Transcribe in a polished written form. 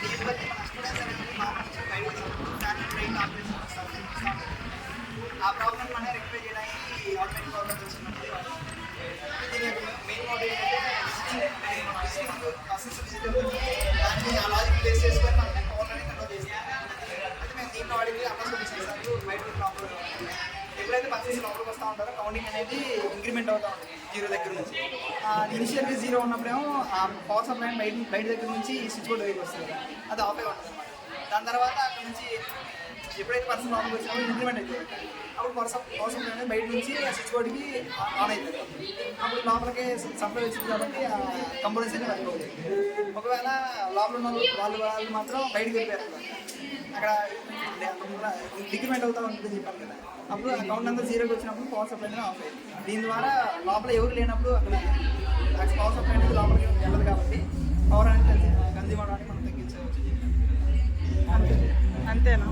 దీన్ని బట్టి మన స్టూడెంట్స్ అనేది నార్మల్ నుంచి బయట ట్రైన్ ఆపరేషన్ వస్తారు. ఆ ప్రాబ్లమ్ అనేది రెక్టిఫై చేయడానికి ఆటోమేటిక్ ప్రాబ్లమ్ వచ్చిందంటే దీని యొక్క మెయిన్ మోటివ్ ఏంటంటే దాన్ని ఆ లాజిక్ బేస్ చేసుకొని మనకి పవర్ అనేది కంట్రోల్ చేస్తాం. అయితే మేము దీంట్లో వాడికి అప్పుడు చేసారు బయట లోపల ఎప్పుడైతే పర్చేసి లోపలికి వస్తూ ఉంటారో కౌంటింగ్ అనేది ఇంక్రిమెంట్ అవుతూ ఉంటుంది 0 దగ్గర నుంచి. ఇనిషియల్గా 0 ఉన్నప్పుడేమో ఆ పవర్ సప్లై బయట దగ్గర నుంచి స్విచ్ బోర్డ్ దగ్గరికి వస్తుంది, అది ఆఫ్ అయి ఉంటుంది అన్నమాట. దాని తర్వాత అక్కడ నుంచి ఎప్పుడైతే పర్సన్ లోపలికి వచ్చినప్పుడు ఇంక్రిమెంట్ అవుతుంది, అప్పుడు పవర్ సప్లై అనేది బయట నుంచి ఆ స్విచ్ బోర్డ్కి ఆన్ అవుతుంది. అప్పుడు లోపలికి సప్లై వచ్చింది కాబట్టి ఆ కంపోనెంట్స్ అనేది వర్క్ అవుతుంది. ఒకవేళ లోపల ఉన్న వాళ్ళు మాత్రం బయటకు వెళ్ళిపోయారు, అక్కడ డిక్రిమెంట్ అవుతూ ఉంటుందని చెప్పాను కదా. అప్పుడు ఆ కౌంట్ అంతా 0కి వచ్చినప్పుడు పవర్ సప్లై అనేది ఆఫ్ అయ్యింది. దీని ద్వారా లోపల ఎవరు లేనప్పుడు అక్కడ పవర్ సప్లై అనేది లోపలికి వెళ్ళదు కాబట్టి పవర్ అనేది కన్జ్యూమ్ అవడానికి మనం తగ్గించవచ్చు. అంతేనా?